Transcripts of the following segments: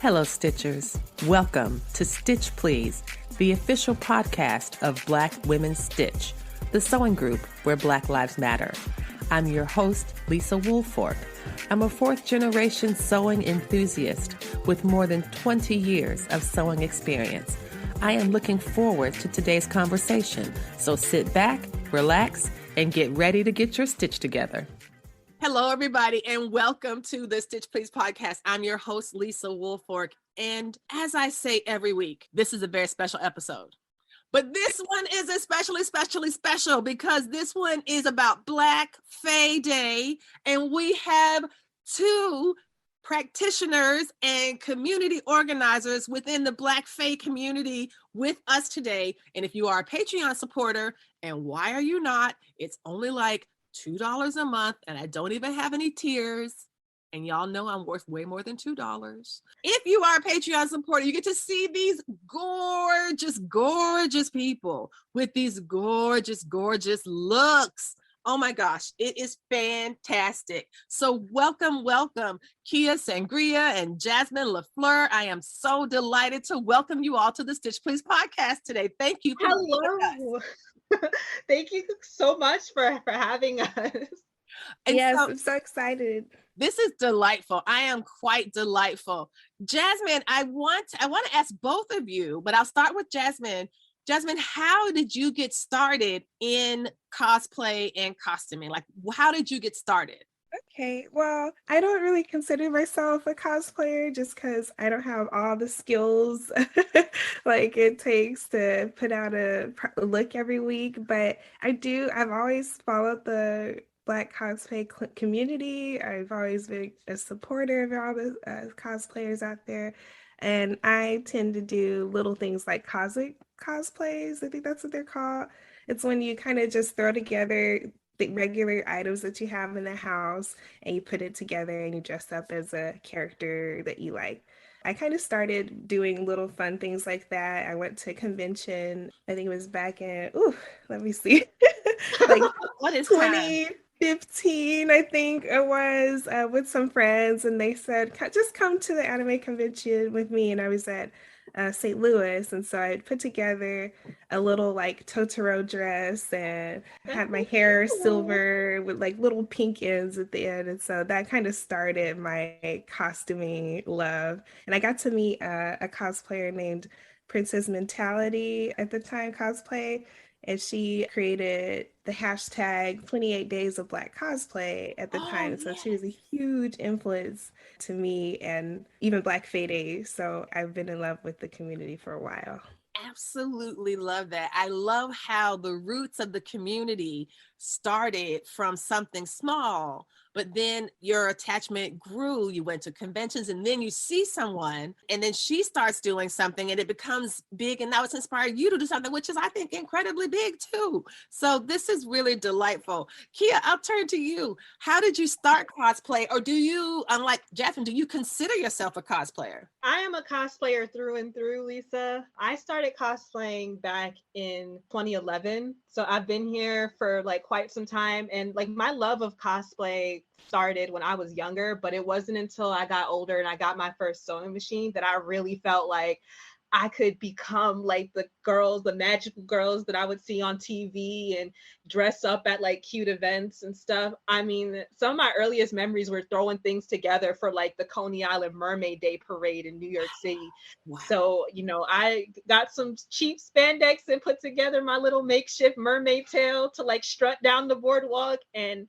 Hello, Stitchers. Welcome to Stitch Please, the official podcast of Black Women Stitch, the sewing group where Black Lives Matter. I'm your host, Lisa Woolfork. I'm a fourth-generation sewing enthusiast with more than 20 years of sewing experience. I am looking forward to today's conversation, so sit back, relax, and get ready to get your stitch together. Hello, everybody, and welcome to the Stitch Please podcast. I'm your host, Lisa Woolfork, and as I say every week, this is a very special episode. But this one is especially special because this one is about Black Fae Day, and we have two practitioners and community organizers within the Black Fae community with us today. And if you are a Patreon supporter, and why are you not? It's only like $2 a month, and I don't even have any tiers. And y'all know I'm worth way more than $2. If you are a Patreon supporter, you get to see these gorgeous people with these gorgeous looks. Oh my gosh, it is fantastic. So welcome, Kia, Sangria, and Jasmine, LaFleur. I am so delighted to welcome you all to the Stitch Please podcast today. Thank you. Hello. Thank you so much for having us. And yes, I'm so excited. This is delightful. I am quite delightful. Jasmine, I want to ask both of you, but I'll start with Jasmine. Jasmine, how did you get started in cosplay and costuming? Like, how did you get started? Okay, well, I don't really consider myself a cosplayer just because I don't have all the skills like it takes to put out a look every week, but I've always followed the Black cosplay community. I've always been a supporter of all the cosplayers out there, and I tend to do little things like cosplays. I think that's what they're called. It's when you kind of just throw together the regular items that you have in the house and you put it together and you dress up as a character that you like. I kind of started doing little fun things like that. I went to a convention, I think it was back in, let me see, like what is 2015, I think it was, with some friends, and they said, just come to the anime convention with me. And I was at St. Louis, and so I put together a little like Totoro dress and had my hair silver with like little pink ends at the end, and so that kind of started my costuming love. And I got to meet a cosplayer named Princess Mentality at the time, cosplay, and she created the hashtag 28 Days of Black Cosplay at the time. So she was a huge influence to me and even Black Fae Day. So I've been in love with the community for a while. Absolutely love that. I love how the roots of the community started from something small, but then your attachment grew. You went to conventions, and then you see someone, and then she starts doing something, and it becomes big, and now it's inspired you to do something, which is, I think, incredibly big too. So this is really delightful. Kia, I'll turn to you. How did you start cosplay, or do you, unlike Jasmine, do you consider yourself a cosplayer? I am a cosplayer through and through, Lisa. I started cosplaying back in 2011. So I've been here for like quite some time, and like my love of cosplay started when I was younger, but it wasn't until I got older and I got my first sewing machine that I really felt like I could become like the magical girls that I would see on TV and dress up at like cute events and stuff. I mean, some of my earliest memories were throwing things together for like the Coney Island Mermaid Day parade in New York City. Wow. So, I got some cheap spandex and put together my little makeshift mermaid tail to like strut down the boardwalk, and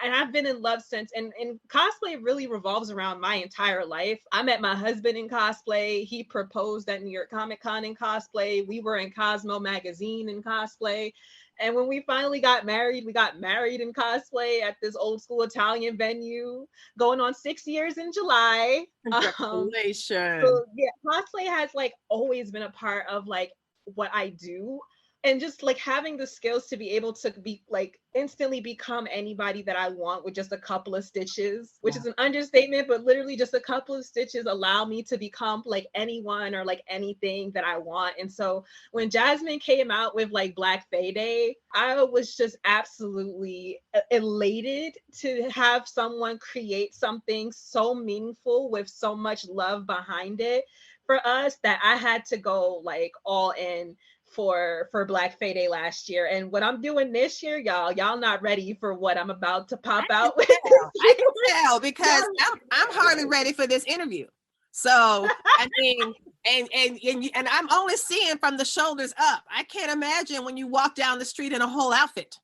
I've been in love since. And cosplay really revolves around my entire life. I met my husband in cosplay. He proposed at New York Comic Con in cosplay. We were in Cosmo magazine in cosplay. And when we finally got married, we got married in cosplay at this old school Italian venue, going on 6 years in July. Congratulations. So yeah, cosplay has like always been a part of like what I do. and just like having the skills to be able to be like instantly become anybody that I want with just a couple of stitches, which is an understatement, but literally just a couple of stitches allow me to become like anyone or like anything that I want. And so when Jasmine came out with like Black Fae Day, I was just absolutely elated to have someone create something so meaningful with so much love behind it for us that I had to go like all in for Black Fae Day last year. And what I'm doing this year, y'all not ready for what I'm about to pop out with. I can tell because I'm hardly ready for this interview. So I mean, and I'm only seeing from the shoulders up. I can't imagine when you walk down the street in a whole outfit.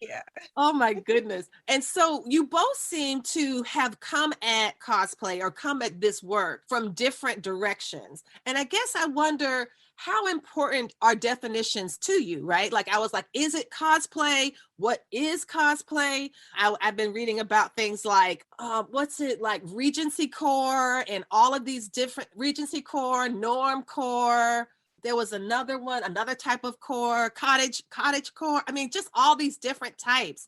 Yeah. Oh my goodness. And so you both seem to have come at cosplay or come at this work from different directions. And I guess I wonder, how important are definitions to you, right? Like I was like, is it cosplay? What is cosplay? I've been reading about things like, what's it like Regency Core and all of these different Regency Core, Norm Core. There was another one, another type of core, cottage core. I mean, just all these different types.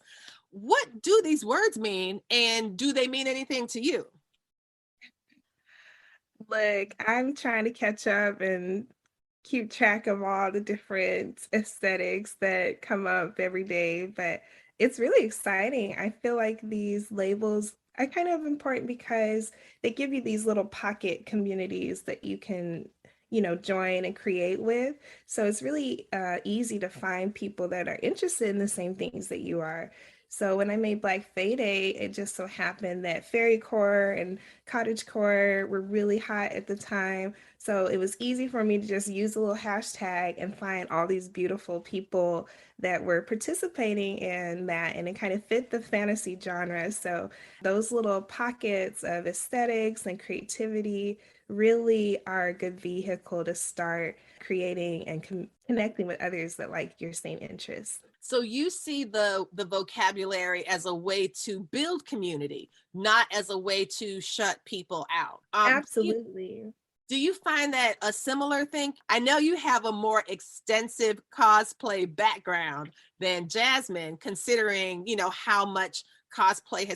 What do these words mean? And do they mean anything to you? Look, I'm trying to catch up and keep track of all the different aesthetics that come up every day, but it's really exciting. I feel like these labels are kind of important because they give you these little pocket communities that you can, join and create with. So it's really easy to find people that are interested in the same things that you are. So when I made Black Fae Day, it just so happened that fairycore and cottagecore were really hot at the time. So it was easy for me to just use a little hashtag and find all these beautiful people that were participating in that, and it kind of fit the fantasy genre. So those little pockets of aesthetics and creativity really are a good vehicle to start creating and connecting with others that like your same interests. So you see the vocabulary as a way to build community, not as a way to shut people out. Absolutely. Do you find that a similar thing? I know you have a more extensive cosplay background than Jasmine, considering, how much cosplay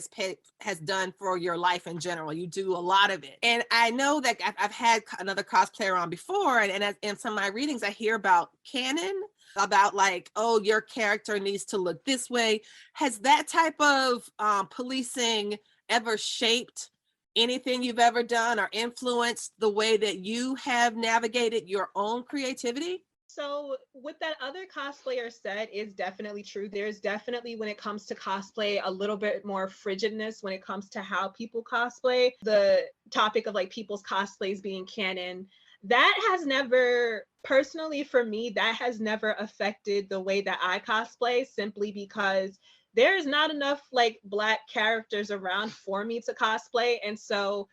has done for your life in general. You do a lot of it. And I know that I've had another cosplayer on before, and in some of my readings, I hear about canon, about like, oh, your character needs to look this way. Has that type of policing ever shaped anything you've ever done or influenced the way that you have navigated your own creativity? So what that other cosplayer said is definitely true. There's definitely, when it comes to cosplay, a little bit more frigidness when it comes to how people cosplay. The topic of like people's cosplays being canon, that has never, personally for me, that has never affected the way that I cosplay, simply because there's not enough like Black characters around for me to cosplay. And so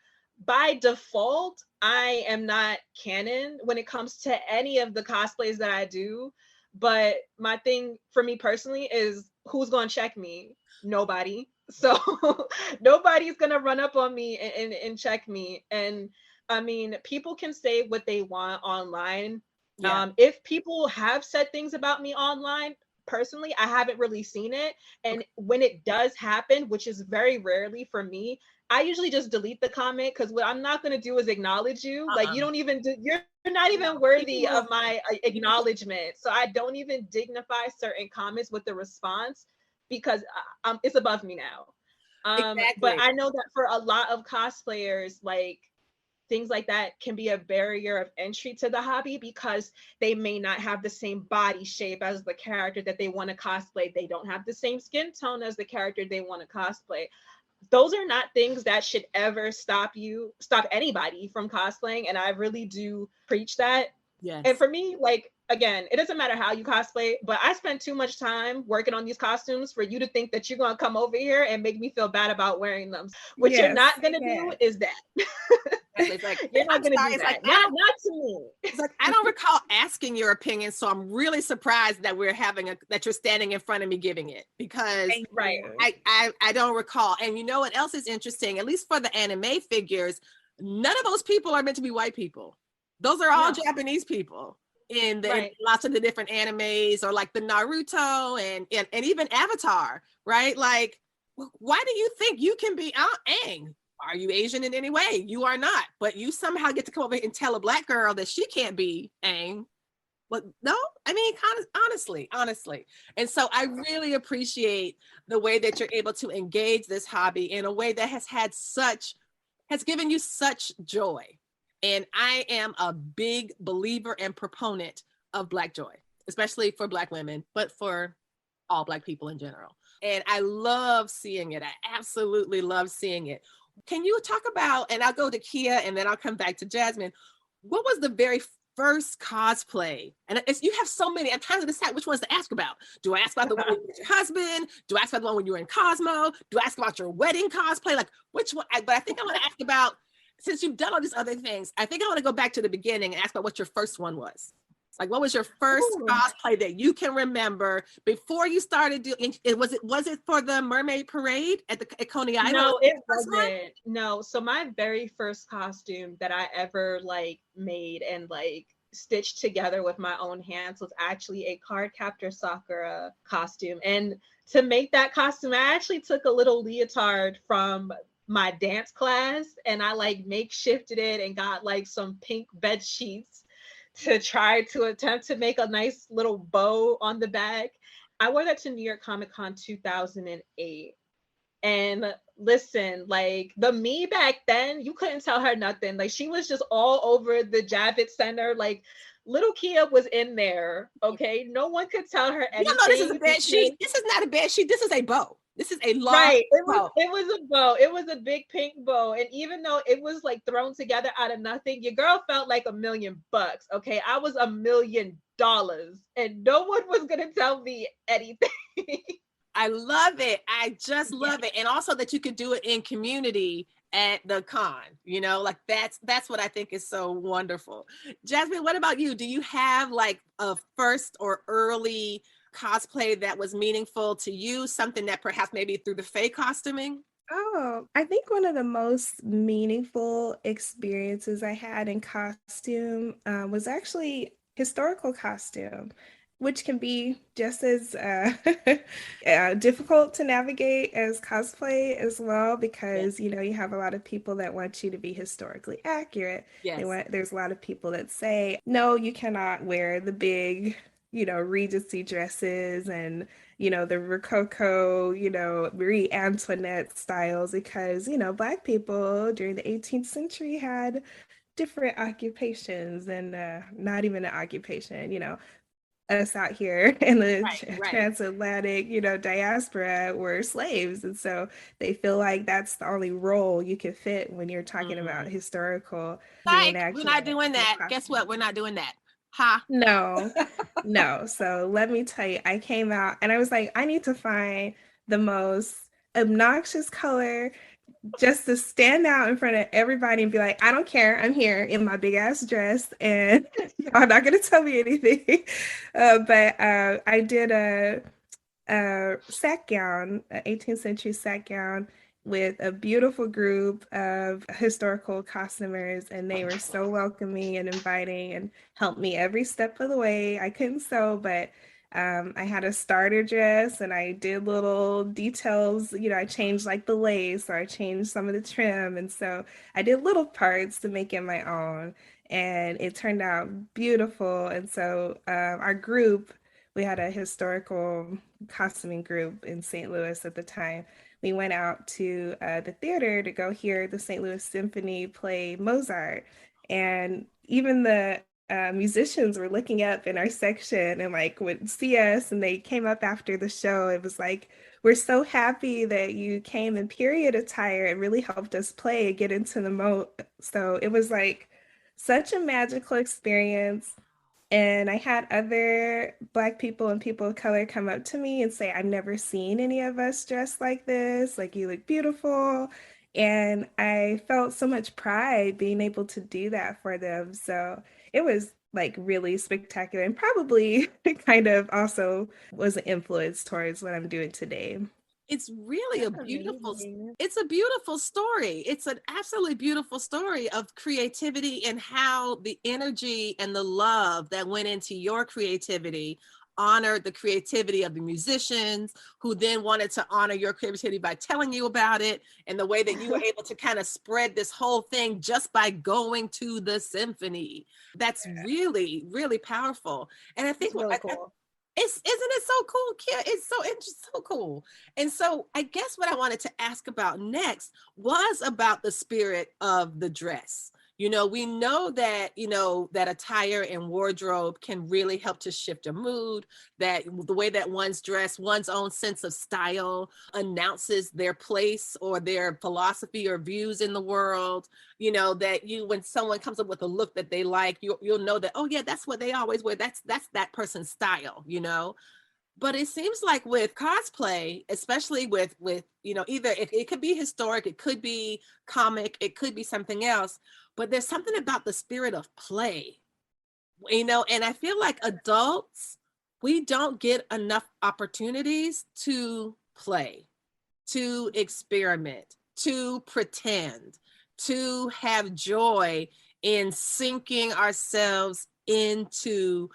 by default, I am not canon when it comes to any of the cosplays that I do. But my thing for me personally is, who's going to check me? Nobody. So nobody's going to run up on me and check me. And I mean, people can say what they want online. Yeah. If people have said things about me online, personally, I haven't really seen it. And when it does happen, which is very rarely for me, I usually just delete the comment, because what I'm not going to do is acknowledge you. Like, you don't even you're not even worthy of my acknowledgement. So I don't even dignify certain comments with the response, because it's above me now. Exactly. But I know that for a lot of cosplayers, like, things like that can be a barrier of entry to the hobby, because they may not have the same body shape as the character that they want to cosplay. They don't have the same skin tone as the character they want to cosplay. Those are not things that should ever stop anybody from cosplaying. And I really do preach that. Yes. And for me, like, again, it doesn't matter how you cosplay, but I spend too much time working on these costumes for you to think that you're going to come over here and make me feel bad about wearing them. What you're not going to do is that. It's like, you're not going to do that. Like, not to me. It's like, I don't recall asking your opinion, so I'm really surprised that that you're standing in front of me giving it, because right. I don't recall. And you know what else is interesting? At least for the anime figures, none of those people are meant to be white people. Those are all Japanese people. in lots of the different animes, or like the Naruto and even Avatar, right? Like, why do you think you can be Aang? Are you Asian in any way? You are not, but you somehow get to come over and tell a Black girl that she can't be Aang. But no, I mean, kind of honestly. And so I really appreciate the way that you're able to engage this hobby in a way that has given you such joy. And I am a big believer and proponent of Black joy, especially for Black women, but for all Black people in general. And I love seeing it. I absolutely love seeing it. Can you talk about, and I'll go to Kia and then I'll come back to Jasmine. What was the very first cosplay? And you have so many, I'm trying to decide which ones to ask about. Do I ask about the one with your husband? Do I ask about the one when you were in Cosmo? Do I ask about your wedding cosplay? Like, which one? But I think I want to ask about, since you've done all these other things, I think I want to go back to the beginning and ask about what your first one was. Like, what was your first cosplay that you can remember before you started doing it? Was it for the Mermaid Parade at Coney Island? No, it wasn't. No. So my very first costume that I ever like made and like stitched together with my own hands was actually a Cardcaptor Sakura costume. And to make that costume, I actually took a little leotard from my dance class and I like makeshifted it and got like some pink bed sheets to try to attempt to make a nice little bow on the back. I wore that to New York Comic Con 2008. And listen, like the me back then, you couldn't tell her nothing. Like she was just all over the Javits Center. Like little Kia was in there. Okay. No one could tell her anything. No, this is a bed sheet. This is not a bed sheet. This is a bow. This is a long bow. It was a bow. It was a big pink bow. And even though it was like thrown together out of nothing, your girl felt like $1 million. Okay. I was $1 million and no one was going to tell me anything. I love it. I just love it. And also that you could do it in community at the con, you know, like that's what I think is so wonderful. Jasmine, what about you? Do you have like a first or early cosplay that was meaningful to you, something that perhaps maybe through the Fae costuming? Oh, I think one of the most meaningful experiences I had in costume was actually historical costume, which can be just as difficult to navigate as cosplay as well, because, you know, you have a lot of people that want you to be historically accurate. There's a lot of people that say, no, you cannot wear the big, you know, Regency dresses and, you know, the Rococo, you know, Marie Antoinette styles, because, you know, Black people during the 18th century had different occupations and not even an occupation, you know. Us out here in the transatlantic, you know, diaspora were slaves. And so they feel like that's the only role you can fit when you're talking about historical. We're not doing that. Guess what? We're not doing that. Ha. No. So let me tell you, I came out and I was like, I need to find the most obnoxious color just to stand out in front of everybody and be like, I don't care, I'm here in my big ass dress and y'all not gonna tell me anything. But I did a sack gown, an 18th century sack gown with a beautiful group of historical costumers, and they were so welcoming and inviting and helped me every step of the way. I couldn't sew, but I had a starter dress and I did little details, you know, I changed like the lace, or I changed some of the trim. And so I did little parts to make it my own, and it turned out beautiful. And so our group, we had a historical costuming group in St. Louis at the time. We went out to the theater to go hear the St. Louis Symphony play Mozart. And even the musicians were looking up in our section and like would see us, and they came up after the show. It was like, we're so happy that you came in period attire. It really helped us play and get into the mode. So it was like such a magical experience. And I had other Black people and people of color come up to me and say, I've never seen any of us dressed like this. Like, you look beautiful. And I felt so much pride being able to do that for them. So it was like really spectacular, and probably kind of also was an influence towards what I'm doing today. It's really That's amazing. it's a beautiful story. It's an absolutely beautiful story of creativity and how the energy and the love that went into your creativity honored the creativity of the musicians, who then wanted to honor your creativity by telling you about it, and the way that you were able to kind of spread this whole thing just by going to the symphony. That's really, really powerful. And I think It's really cool. isn't it so cool, Kia? It's so interesting, so cool. And so I guess what I wanted to ask about next was about the spirit of the dress. You know, we know that, you know, that attire and wardrobe can really help to shift a mood, that the way that one's dressed, one's own sense of style announces their place or their philosophy or views in the world. You know, that when someone comes up with a look that they like, you'll know that, oh yeah, that's what they always wear. That's that person's style, you know. But it seems like with cosplay, especially with you know, either it could be historic, it could be comic, it could be something else, but there's something about the spirit of play, you know. And I feel like adults, we don't get enough opportunities to play, to experiment, to pretend, to have joy in sinking ourselves into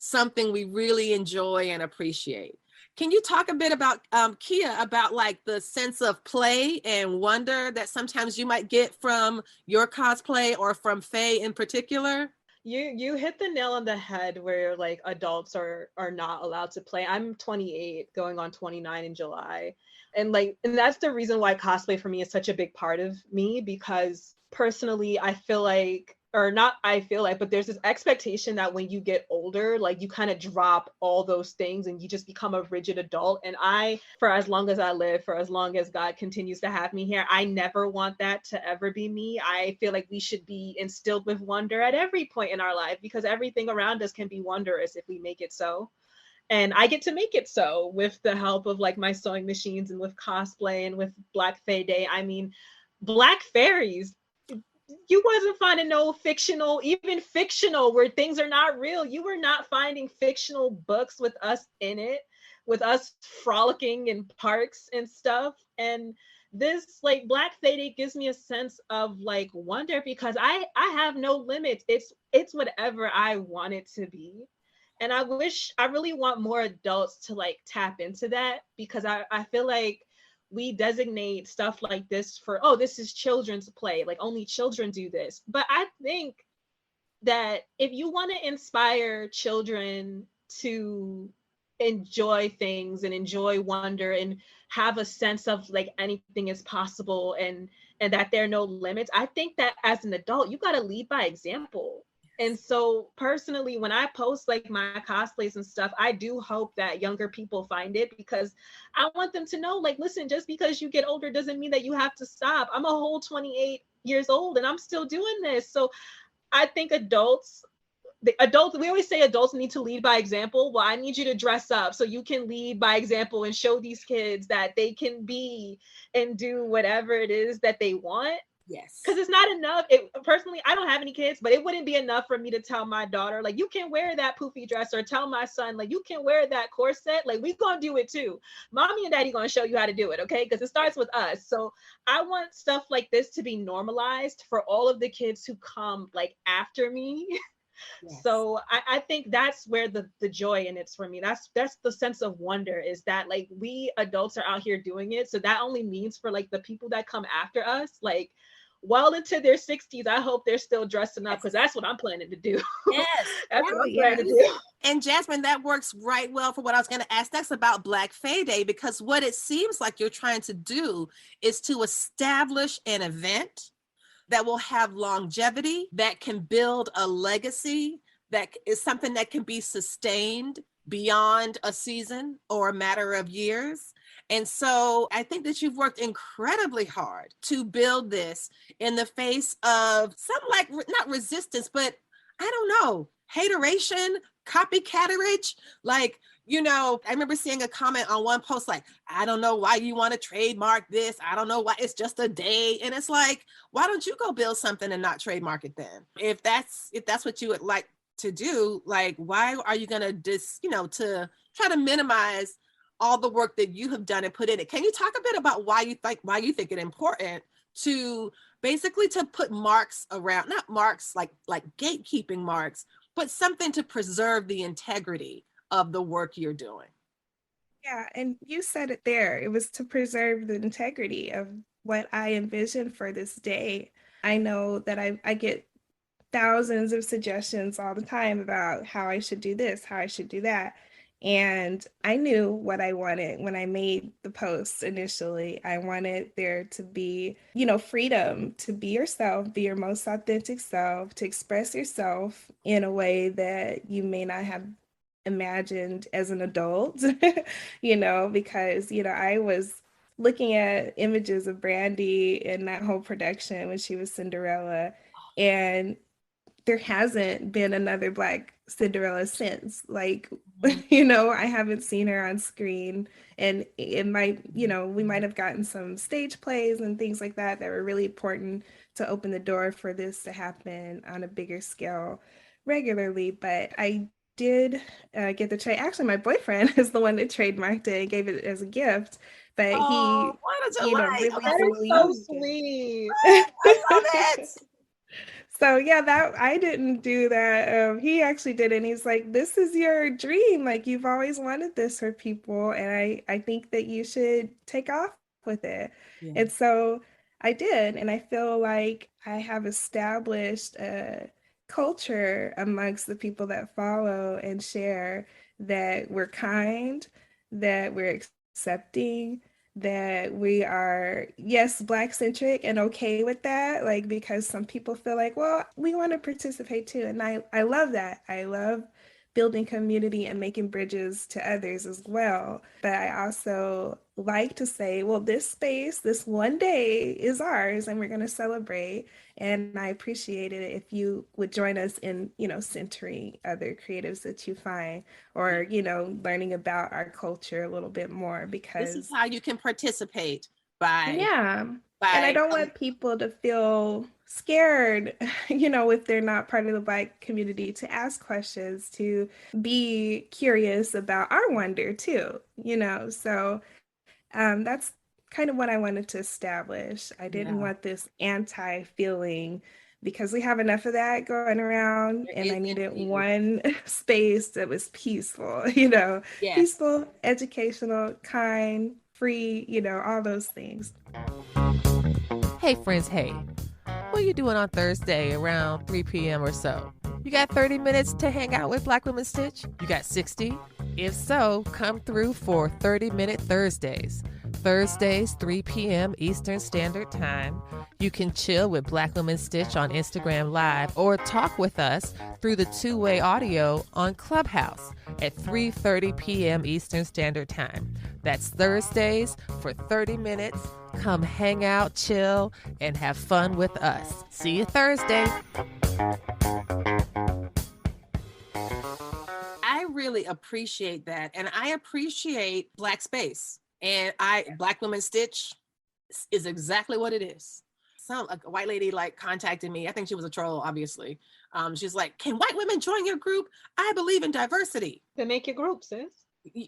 something we really enjoy and appreciate. Can you talk a bit about, Kia, about like the sense of play and wonder that sometimes you might get from your cosplay or from Faye in particular? You hit the nail on the head where like adults are not allowed to play. I'm 28, going on 29 in July. And that's the reason why cosplay for me is such a big part of me, because personally I feel like, or not I feel like, but there's this expectation that when you get older, like you kind of drop all those things and you just become a rigid adult. And I, for as long as I live, for as long as God continues to have me here, I never want that to ever be me. I feel like we should be instilled with wonder at every point in our life, because everything around us can be wondrous if we make it so. And I get to make it so with the help of like my sewing machines and with cosplay and with Black Fae Day. I mean, Black fairies, you wasn't finding no fictional, even fictional where things are not real. You were not finding fictional books with us in it, with us frolicking in parks and stuff. And this like Black Fae Day gives me a sense of like wonder, because I have no limits. It's whatever I want it to be. And I really want more adults to like tap into that, because I feel like we designate stuff like this for, oh, this is children's play, like only children do this. But I think that if you want to inspire children to enjoy things and enjoy wonder and have a sense of like anything is possible, and that there are no limits, I think that as an adult you got to lead by example. And so personally, when I post like my cosplays and stuff, I do hope that younger people find it, because I want them to know, like, listen, just because you get older doesn't mean that you have to stop. I'm a whole 28 years old and I'm still doing this. So I think we always say adults need to lead by example. Well, I need you to dress up so you can lead by example and show these kids that they can be and do whatever it is that they want. Yes. Because it's not enough. Personally, I don't have any kids, but it wouldn't be enough for me to tell my daughter, like, you can wear that poofy dress, or tell my son, like, you can wear that corset. Like, we gonna do it too. Mommy and daddy gonna show you how to do it, okay? Because it starts with us. So I want stuff like this to be normalized for all of the kids who come like after me. Yes. So I think that's where the joy in it's for me. That's the sense of wonder, is that like we adults are out here doing it. So that only means for like the people that come after us, like well into their 60s, I hope they're still dressing up, because that's what I'm planning to do. Yes. That's what I'm planning to do. And Jasmine, that works right well for what I was going to ask next about Black Fae Day, because what it seems like you're trying to do is to establish an event that will have longevity, that can build a legacy, that is something that can be sustained beyond a season or a matter of years. And so I think that you've worked incredibly hard to build this in the face of some, like, not resistance, but I don't know, hateration, copycatterage. Like, you know, I remember seeing a comment on one post like, I don't know why you want to trademark this. I don't know why, it's just a day. And it's like, why don't you go build something and not trademark it then? If that's what you would like to do, like, why are you going to to try to minimize all the work that you have done and put in it. Can you talk a bit about why you think it important to basically to put marks around, not marks like gatekeeping marks, but something to preserve the integrity of the work you're doing? Yeah, and you said it there. It was to preserve the integrity of what I envisioned for this day. I know that I get thousands of suggestions all the time about how I should do this, how I should do that. And I knew what I wanted when I made the posts initially. I wanted there to be, freedom to be yourself, be your most authentic self, to express yourself in a way that you may not have imagined as an adult, because, I was looking at images of Brandy and that whole production when she was Cinderella, and there hasn't been another Black Cinderella since. Like, I haven't seen her on screen, and it might, we might have gotten some stage plays and things like that were really important to open the door for this to happen on a bigger scale regularly. But I did get the trade. Actually, my boyfriend is the one that trademarked it and gave it as a gift, but he, what a delight. really That is so sweet. I love it. So yeah, that I didn't do that. He actually did it. And he's like, "This is your dream. Like, you've always wanted this for people, and I think that you should take off with it." Yeah. And so I did, and I feel like I have established a culture amongst the people that follow and share, that we're kind, that we're accepting, that we are, yes, Black centric and okay with that, like, because some people feel like, well, we want to participate too. And I love that. I love building community and making bridges to others as well. But I also like to say, well, this space, this one day is ours, and we're going to celebrate. And I appreciate it if you would join us in, centering other creatives that you find, or, learning about our culture a little bit more, because this is how you can participate by. Yeah. And I don't want people to feel scared, if they're not part of the Black community, to ask questions, to be curious about our wonder too, So that's kind of what I wanted to establish. I didn't want this anti-feeling, because we have enough of that going around, and I needed one space that was peaceful, peaceful, educational, kind, free, all those things. Hey friends, hey. What are you doing on Thursday around 3 p.m. or so? You got 30 minutes to hang out with Black Women Stitch? You got 60? If so, come through for 30-minute Thursdays. Thursdays, 3 p.m. Eastern Standard Time. You can chill with Black Women Stitch on Instagram Live, or talk with us through the two-way audio on Clubhouse at 3:30 p.m. Eastern Standard Time. That's Thursdays for 30 minutes. Come hang out, chill, and have fun with us. See you Thursday. I really appreciate that. And I appreciate Black space. And Black Women Stitch is exactly what it is. A white lady contacted me. I think she was a troll, obviously. She's like, "Can white women join your group? I believe in diversity." Then make your group, sis.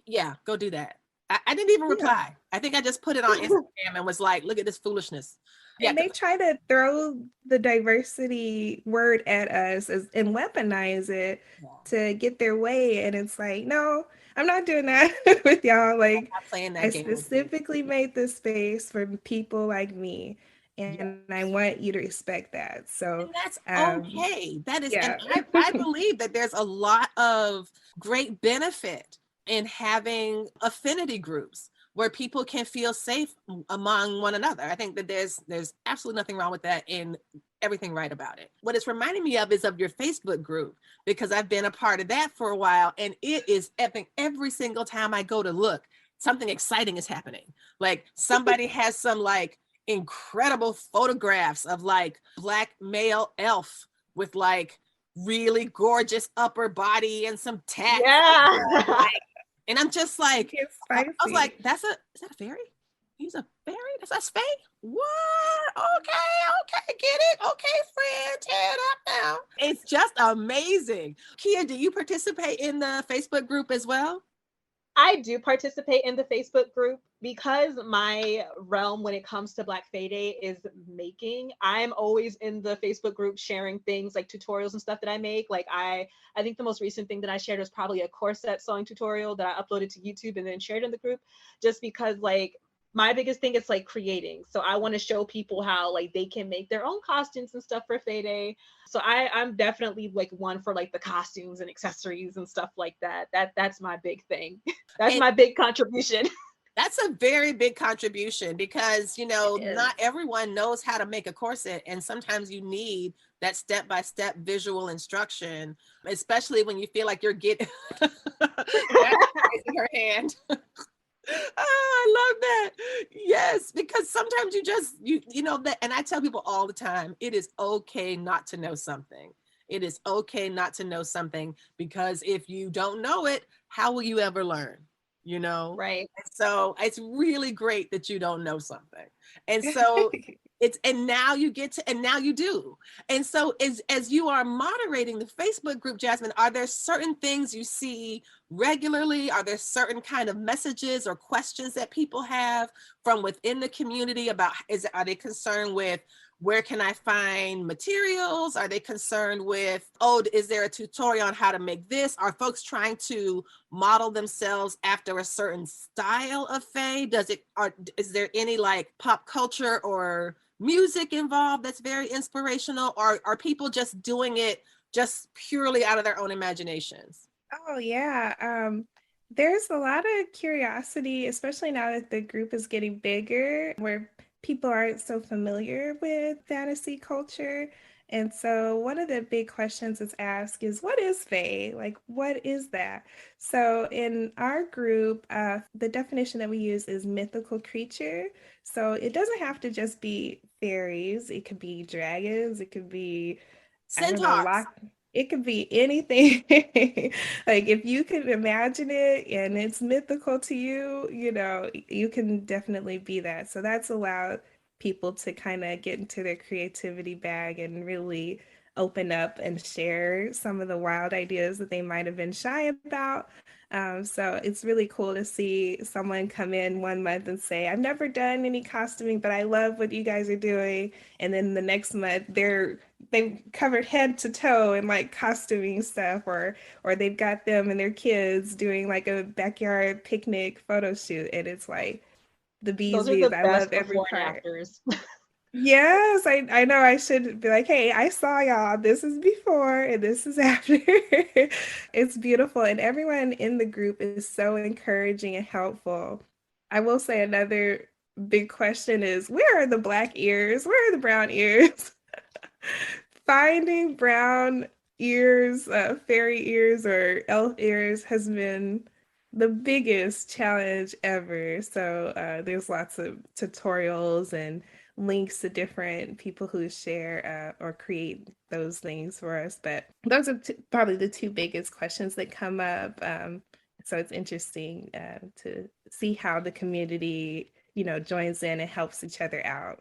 Yeah, go do that. I didn't even reply. I think I just put it on Instagram and was like, "Look at this foolishness." And they try to throw the diversity word at us and weaponize it to get their way. And it's like, no, I'm not doing that with y'all. Like, I'm not playing that I game. specifically made this space for people like me. And I want you to respect that. So and that's okay. That is, yeah. And I believe that there's a lot of great benefit in having affinity groups where people can feel safe among one another. I think that there's absolutely nothing wrong with that, and everything right about it. What it's reminding me of is of your Facebook group, because I've been a part of that for a while, and it is epic. Every single time I go to look, something exciting is happening. Like, somebody has some incredible photographs of Black male elf with really gorgeous upper body and some tats. Yeah. And I'm just like, I was like, is that a fairy? He's a fairy? That's Fae? What? Okay, get it. Okay, friend, tear it up now. It's just amazing. Kia, do you participate in the Facebook group as well? I do participate in the Facebook group because my realm when it comes to Black Fae Day is making. I'm always in the Facebook group sharing things like tutorials and stuff that I make. Like I think the most recent thing that I shared was probably a corset sewing tutorial that I uploaded to YouTube and then shared in the group, just because like my biggest thing is like creating. So I want to show people how like they can make their own costumes and stuff for Fae Day. So I'm definitely like one for like the costumes and accessories and stuff like that. That's my big thing. That's my big contribution. That's a very big contribution because, you know, not everyone knows how to make a corset. And sometimes you need that step-by-step visual instruction, especially when you feel like you're getting her hand. Oh, I love that. Yes, because sometimes you know that, and I tell people all the time, it is okay not to know something. It is okay not to know something, because if you don't know it, how will you ever learn? You know? Right. So it's really great that you don't know something. And so and now you do. And so as you are moderating the Facebook group, Jasmine, are there certain things you see regularly? Are there certain kind of messages or questions that people have from within the community about, are they concerned with where can I find materials? Are they concerned with, oh, is there a tutorial on how to make this? Are folks trying to model themselves after a certain style of Fae? Is there any like pop culture or music involved that's very inspirational? Or are people just doing it just purely out of their own imaginations? Oh, yeah. There's a lot of curiosity, especially now that the group is getting bigger, where people aren't so familiar with fantasy culture. And so one of the big questions is asked is, what is Fae? Like, what is that? So in our group, the definition that we use is mythical creature. So it doesn't have to just be fairies. It could be dragons. It could be, centaurs. It could be anything. Like if you can imagine it and it's mythical to you, you know, you can definitely be that. So that's allowed people to kind of get into their creativity bag and really open up and share some of the wild ideas that they might have been shy about. So it's really cool to see someone come in 1 month and say, I've never done any costuming, but I love what you guys are doing. And then the next month they've covered head to toe in like costuming stuff, or they've got them and their kids doing like a backyard picnic photo shoot. And it's like the bees knees. I love every part. Afters. Yes, I know I should be like, hey, I saw y'all. This is before and this is after. It's beautiful. And everyone in the group is so encouraging and helpful. I will say another big question is, where are the black ears? Where are the brown ears? Finding brown ears, fairy ears or elf ears has been the biggest challenge ever. So there's lots of tutorials and links to different people who share or create those things for us. But those are probably the two biggest questions that come up. So it's interesting to see how the community, you know, joins in and helps each other out.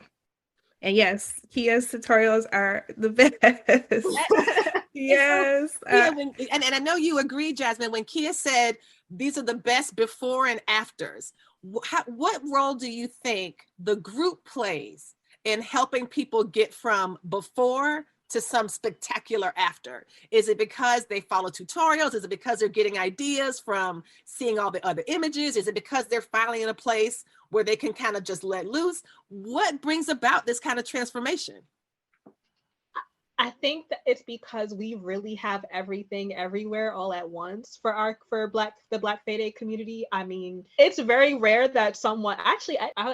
And yes, Kia's tutorials are the best. Yes. And I know you agree, Jasmine, when Kia said these are the best before and afters. What role do you think the group plays in helping people get from before to some spectacular after? Is it because they follow tutorials? Is it because they're getting ideas from seeing all the other images? Is it because they're finally in a place where they can kind of just let loose? What brings about this kind of transformation? I think that it's because we really have everything everywhere all at once for the Black Fae Day community. I mean, it's very rare that someone I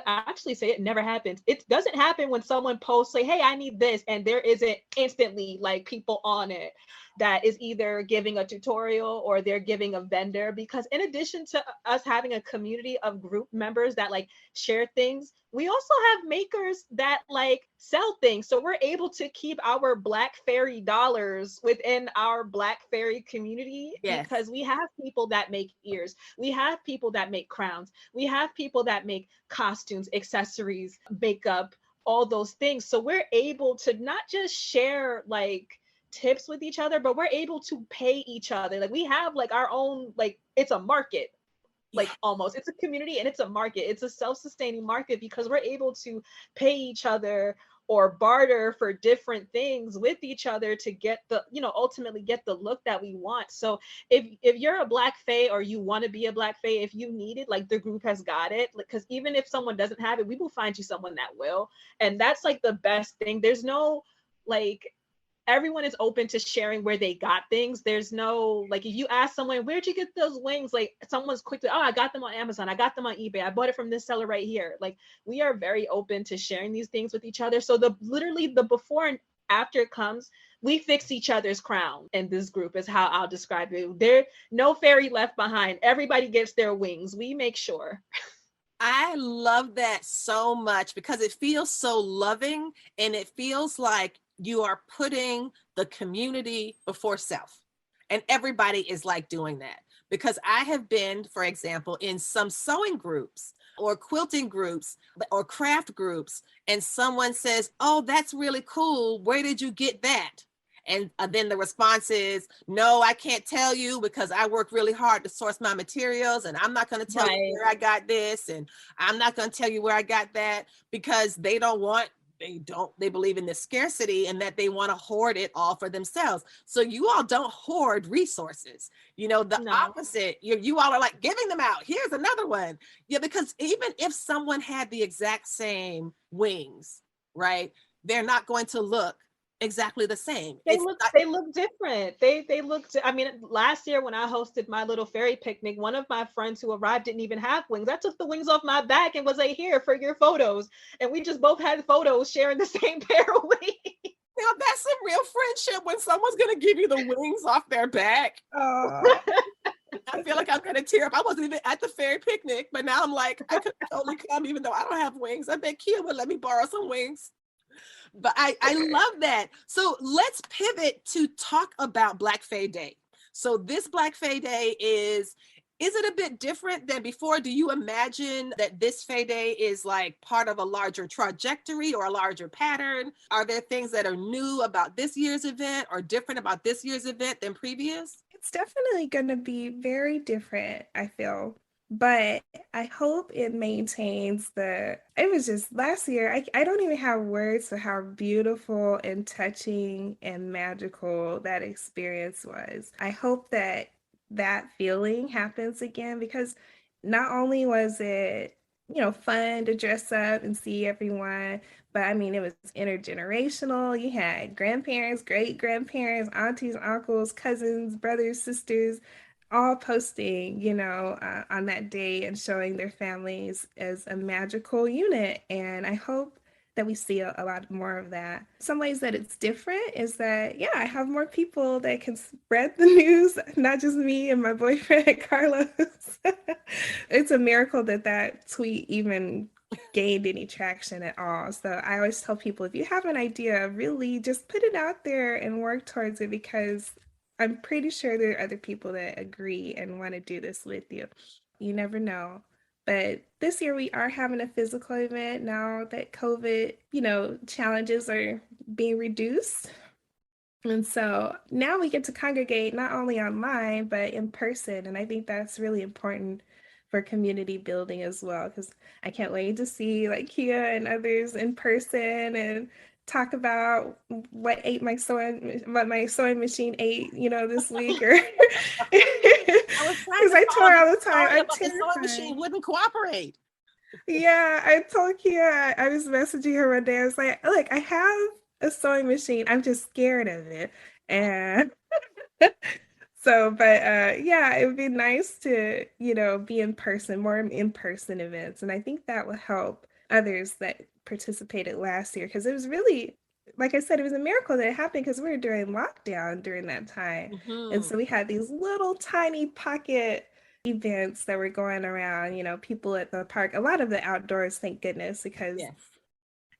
actually say it never happens. It doesn't happen when someone posts like, hey, I need this, and there isn't instantly like people on it that is either giving a tutorial or they're giving a vendor, because in addition to us having a community of group members that like share things, we also have makers that like sell things. So we're able to keep our Black Fairy dollars within our Black Fairy community. Yes. Because we have people that make ears. We have people that make crowns. We have people that make costumes, accessories, makeup, all those things. So we're able to not just share like tips with each other, but we're able to pay each other. Like we have like our own, like it's a market. like almost. It's a community and it's a market. It's a self-sustaining market because we're able to pay each other or barter for different things with each other to get the, ultimately get the look that we want. So if you're a Black Fae or you want to be a Black Fae, if you need it, like the group has got it, because even if someone doesn't have it, we will find you someone that will. And that's like the best thing. There's no like, everyone is open to sharing where they got things. There's no, like, if you ask someone, where'd you get those wings? Like, someone's quick to, oh, I got them on Amazon. I got them on eBay. I bought it from this seller right here. Like, we are very open to sharing these things with each other. So literally the before and after it comes, we fix each other's crown. And this group is how I'll describe it. There, no fairy left behind. Everybody gets their wings. We make sure. I love that so much because it feels so loving, and it feels like you are putting the community before self. And everybody is like doing that, because I have been, for example, in some sewing groups or quilting groups or craft groups, and someone says, oh, that's really cool. Where did you get that? And then the response is, no, I can't tell you because I work really hard to source my materials, and I'm not going to tell you where I got this, and I'm not going to tell you where I got that, because they believe in the scarcity and that they want to hoard it all for themselves. So you all don't hoard resources. The opposite, you all are like giving them out. Here's another one. Yeah, because even if someone had the exact same wings, right, they're not going to look exactly the same. They look different. They look, I mean, last year when I hosted my little fairy picnic, one of my friends who arrived didn't even have wings. I took the wings off my back and was like, here for your photos. And we just both had photos sharing the same pair of wings. Now that's some real friendship, when someone's going to give you the wings off their back. I feel like I'm going to tear up. I wasn't even at the fairy picnic, but now I'm like, I could totally come even though I don't have wings. I bet Kia would let me borrow some wings. But I love that. So let's pivot to talk about Black Fae Day. So this Black Fae Day is it a bit different than before? Do you imagine that this Fae Day is like part of a larger trajectory or a larger pattern? Are there things that are new about this year's event or different about this year's event than previous? It's definitely going to be very different, I feel. But I hope it maintains it was just last year, I don't even have words for how beautiful and touching and magical that experience was. I hope that feeling happens again, because not only was it, fun to dress up and see everyone, but I mean, it was intergenerational. You had grandparents, great grandparents, aunties, uncles, cousins, brothers, sisters, all posting, on that day and showing their families as a magical unit. And I hope that we see a lot more of that. Some ways that it's different is that, I have more people that can spread the news, not just me and my boyfriend, Carlos. It's a miracle that tweet even gained any traction at all. So I always tell people, if you have an idea, really just put it out there and work towards it, because I'm pretty sure there are other people that agree and want to do this with you. You never know. But this year we are having a physical event now that COVID, challenges are being reduced. And so now we get to congregate not only online, but in person. And I think that's really important for community building as well, because I can't wait to see like Kia and others in person and talk about what my sewing machine ate, this week, or because I tell her all the time, I'm terrified. The sewing machine wouldn't cooperate. Yeah, I told Kia, I was messaging her one day. I was like, look, I have a sewing machine. I'm just scared of it. And so, but it would be nice to, be in person, more in-person events. And I think that will help others that participated last year, because it was really, like I said, it was a miracle that it happened because we were during lockdown during that time. Mm-hmm. And so we had these little tiny pocket events that were going around, people at the park, a lot of the outdoors, thank goodness, because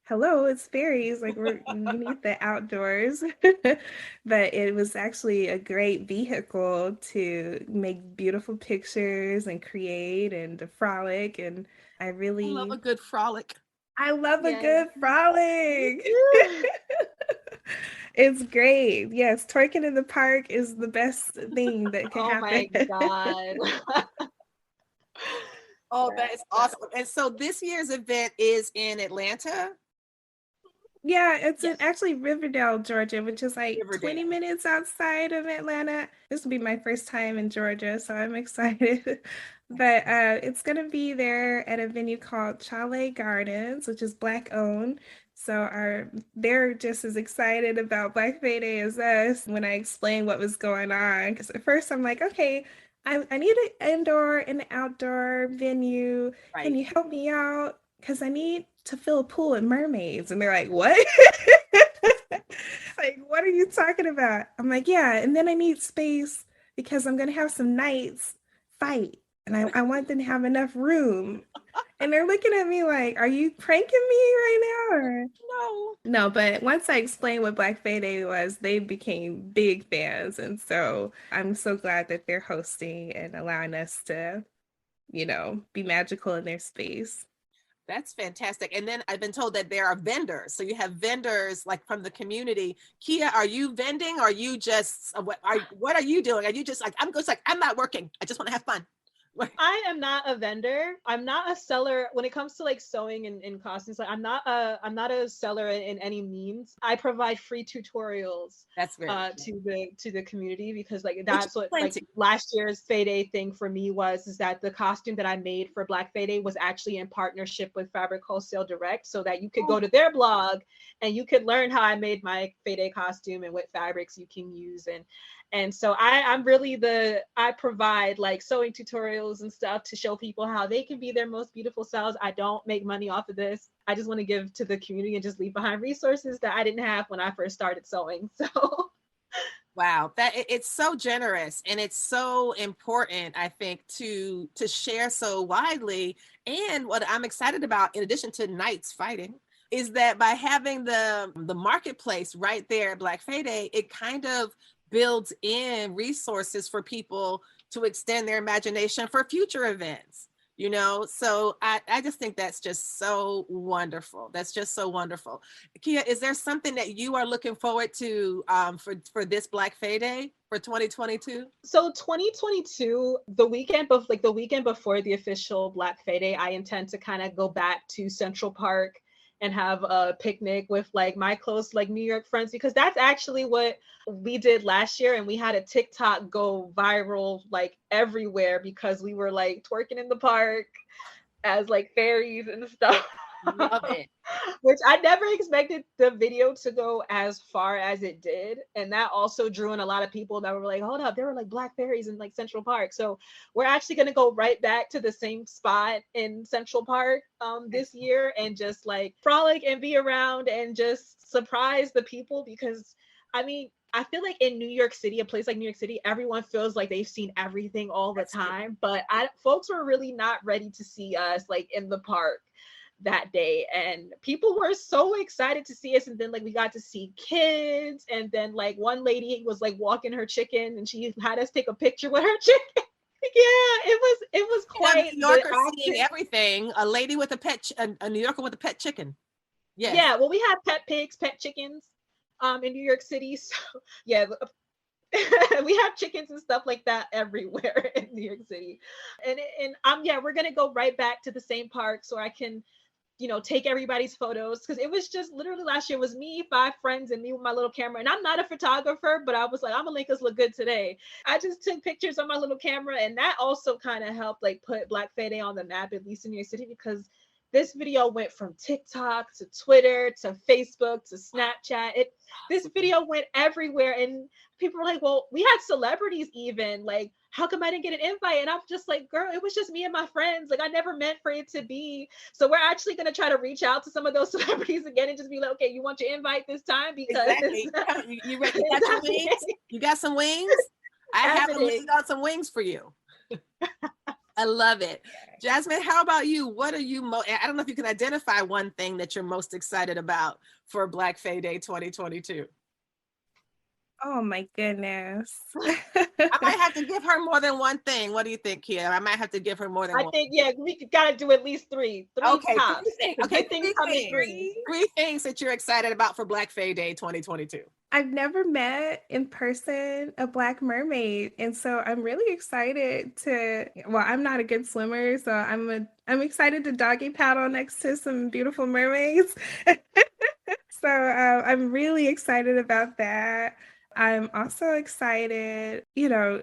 hello, it's fairies, like we need the outdoors. But it was actually a great vehicle to make beautiful pictures and create and to frolic. And I love a good frolic. I love a good frolic. It's great. Yes, twerking in the park is the best thing that can happen. Oh my God. Oh, that is awesome. And so this year's event is in Atlanta? Yeah, it's in Yes. actually Riverdale, Georgia, which is like Riverdale. 20 minutes outside of Atlanta. This will be my first time in Georgia, so I'm excited. But it's gonna be there at a venue called Chalet Gardens, which is Black owned. So they're just as excited about Black Fae Day as us when I explained what was going on. Because at first I'm like, okay, I need an indoor and an outdoor venue. Can Right. you help me out? Because I need to fill a pool with mermaids. And they're like, what? Like, what are you talking about? I'm like, yeah. And then I need space because I'm going to have some knights fight. And I want them to have enough room. And they're looking at me like, are you pranking me right now? Or No. no, but once I explained what Black Fae Day was, they became big fans. And so I'm so glad that they're hosting and allowing us to, be magical in their space. That's fantastic. And then I've been told that there are vendors. So you have vendors like from the community. Kia, are you vending? Or are you just, what are you doing? Are you just like, I'm not working. I just want to have fun. I am not a vendor. I'm not a seller when it comes to like sewing and costumes. Like I'm not a seller in any means. I provide free tutorials That's very to the community because like that's what like plenty. last year's Fae Day thing for me is that the costume that I made for Black Fae Day was actually in partnership with Fabric Wholesale Direct, so that you could go to their blog and you could learn how I made my Fae Day costume and what fabrics you can use. And so I'm really I provide like sewing tutorials and stuff to show people how they can be their most beautiful selves. I don't make money off of this. I just want to give to the community and just leave behind resources that I didn't have when I first started sewing. So wow, it's so generous and it's so important, I think, to share so widely. And what I'm excited about, in addition to knights fighting, is that by having the marketplace right there at Black Fae Day, it kind of builds in resources for people to extend their imagination for future events, so I just think that's just so wonderful. That's just so wonderful. Kia, is there something that you are looking forward to for this Black Fae Day for 2022? So 2022, the weekend before the official Black Fae Day, I intend to kind of go back to Central Park and have a picnic with like my close like New York friends, because that's actually what we did last year. And we had a TikTok go viral like everywhere because we were like twerking in the park as like fairies and stuff. Love it. Which I never expected the video to go as far as it did. And that also drew in a lot of people that were like, hold up, there were like black fairies in like Central Park. So we're actually going to go right back to the same spot in Central Park this year and just like frolic and be around and just surprise the people. Because I mean, I feel like in New York City, a place like New York City, everyone feels like they've seen everything all the time. But folks were really not ready to see us like in the park that day, and people were so excited to see us. And then like we got to see kids, and then like one lady was like walking her chicken and she had us take a picture with her chicken. Yeah, it was quite New Yorker seeing everything. A lady with a New Yorker with a pet chicken. Yeah, well, we have pet pigs, pet chickens in New York City. So yeah, we have chickens and stuff like that everywhere in New York City. And yeah, we're gonna go right back to the same park so I can take everybody's photos, because it was just literally last year was me, 5 friends, and me with my little camera. And I'm not a photographer, but I was like, I'm gonna make us look good today. I just took pictures on my little camera, and that also kind of helped like put Black Fae Day on the map, at least in New York City, because this video went from TikTok to Twitter to Facebook to Snapchat. This video went everywhere, and people were like, well, we had celebrities even, like, how come I didn't get an invite? And I'm just like, girl, it was just me and my friends. Like, I never meant for it to be. So we're actually going to try to reach out to some of those celebrities again and just be like, okay, you want your invite this time? Because exactly. You got your wings? You got some wings? I have got some wings for you. I love it. Jasmine, how about you? What are you I don't know if you can identify one thing that you're most excited about for Black Fae Day 2022. Oh my goodness. I might have to give her more than one thing. What do you think, Kia? I might have to give her more than I one. think, yeah, we gotta do at least three. Three Okay, tops. three things. The Okay, good things three come in things. threes. Three things that you're excited about for Black Fae Day 2022. I've never met in person a Black mermaid, and so I'm really excited to. Well, I'm not a good swimmer, so I'm excited to doggy paddle next to some beautiful mermaids. So I'm really excited about that. I'm also excited,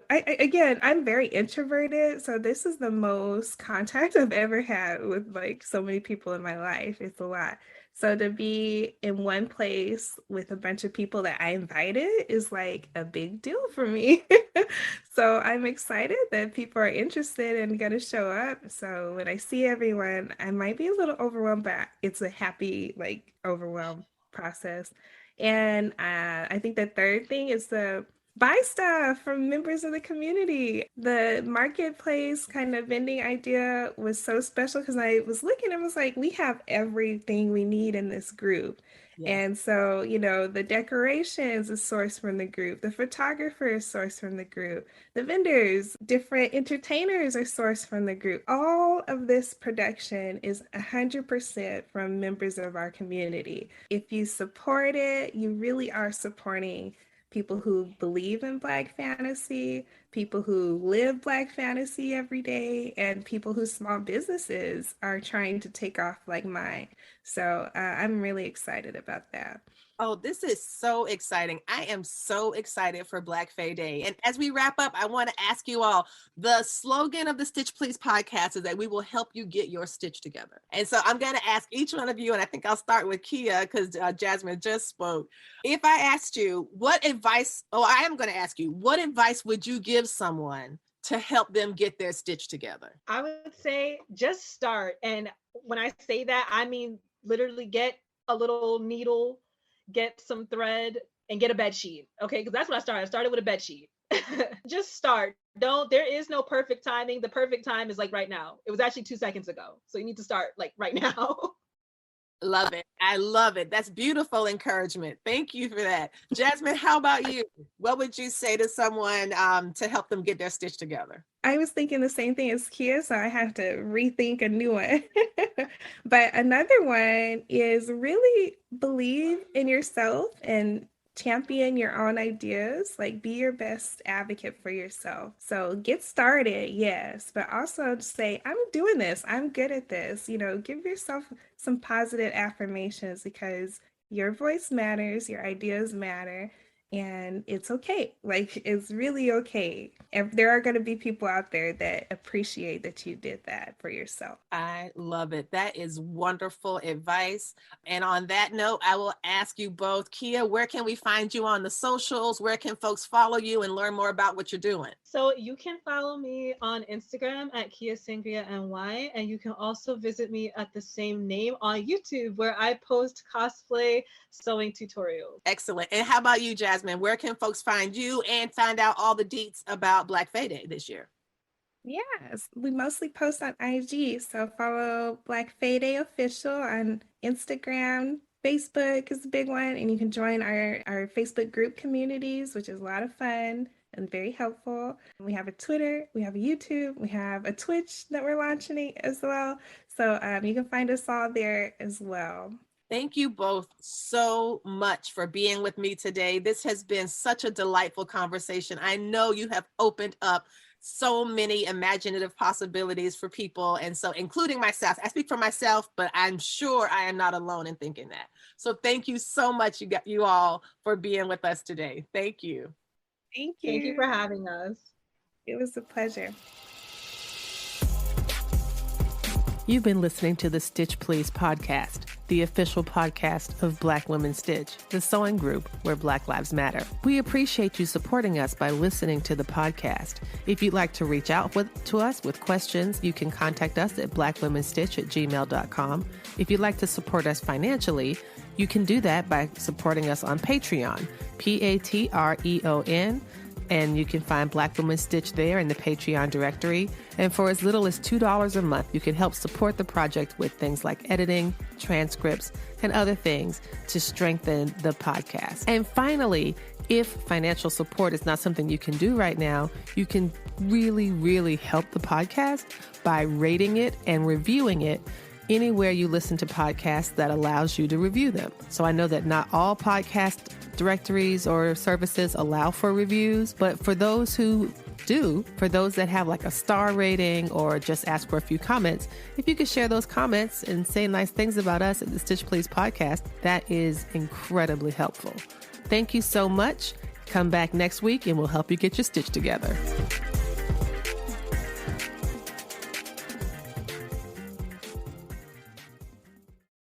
again, I'm very introverted, so this is the most contact I've ever had with like so many people in my life. It's a lot. So to be in one place with a bunch of people that I invited is like a big deal for me. So I'm excited that people are interested and gonna show up. So when I see everyone, I might be a little overwhelmed, but it's a happy, like, overwhelmed process. And I think the third thing is to buy stuff from members of the community. The marketplace kind of vending idea was so special because I was looking and was like, we have everything we need in this group. Yes. And so, the decorations is sourced from the group, the photographer is sourced from the group, the vendors, different entertainers are sourced from the group. All of this production is 100% from members of our community. If you support it, you really are supporting people who believe in Black fantasy, people who live Black fantasy every day, and people whose small businesses are trying to take off like mine. So I'm really excited about that. Oh, this is so exciting. I am so excited for Black Fae Day. And as we wrap up, I want to ask you all, the slogan of the Stitch Please podcast is that we will help you get your stitch together. And so I'm going to ask each one of you, and I think I'll start with Kia because Jasmine just spoke. If I asked you what advice, I am going to ask you, what advice would you give someone to help them get their stitch together? I would say just start. And when I say that, I mean literally get a little needle, get some thread, and get a bed sheet. Okay, because that's what I started. I started with a bed sheet. Just start. There is no perfect timing. The perfect time is like right now. It was actually 2 seconds ago. So you need to start like right now. Love it. I love it. That's beautiful encouragement. Thank you for that. Jasmine, how about you? What would you say to someone to help them get their stitch together? I was thinking the same thing as Kia, so I have to rethink a new one. But another one is really believe in yourself and champion your own ideas. Like, be your best advocate for yourself. So get started, yes, but also say, I'm doing this. I'm good at this. Give yourself some positive affirmations because your voice matters, your ideas matter. And it's okay. Like, it's really okay. And there are going to be people out there that appreciate that you did that for yourself. I love it. That is wonderful advice. And on that note, I will ask you both, Kia, where can we find you on the socials? Where can folks follow you and learn more about what you're doing? So you can follow me on Instagram at Kia Sangria NY, and you can also visit me at the same name on YouTube where I post cosplay sewing tutorials. Excellent. And how about you, Jasmine? Where can folks find you and find out all the deets about Black Fae Day this year? Yes, we mostly post on IG, so follow Black Fae Day Official on Instagram. Facebook is a big one, and you can join our Facebook group communities, which is a lot of fun and very helpful. We have a Twitter, we have a YouTube, we have a Twitch that we're launching as well. So you can find us all there as well. Thank you both so much for being with me today. This has been such a delightful conversation. I know you have opened up so many imaginative possibilities for people. And so, including myself, I speak for myself, but I'm sure I am not alone in thinking that. So thank you so much, you all, for being with us today. Thank you. Thank you. Thank you for having us. It was a pleasure. You've been listening to the Stitch Please podcast, the official podcast of Black Women Stitch, the sewing group where Black Lives Matter. We appreciate you supporting us by listening to the podcast. If you'd like to reach out to us with questions, you can contact us at blackwomenstitch@gmail.com. If you'd like to support us financially, you can do that by supporting us on Patreon, Patreon. And you can find Black Women Stitch there in the Patreon directory. And for as little as $2 a month, you can help support the project with things like editing, transcripts, and other things to strengthen the podcast. And finally, If financial support is not something you can do right now, you can really, really help the podcast by rating it and reviewing it anywhere you listen to podcasts that allows you to review them. So I know that not all podcast directories or services allow for reviews, but for those who do, for those that have like a star rating or just ask for a few comments, if you could share those comments and say nice things about us at the Stitch Please podcast, that is incredibly helpful. Thank you so much. Come back next week and we'll help you get your stitch together.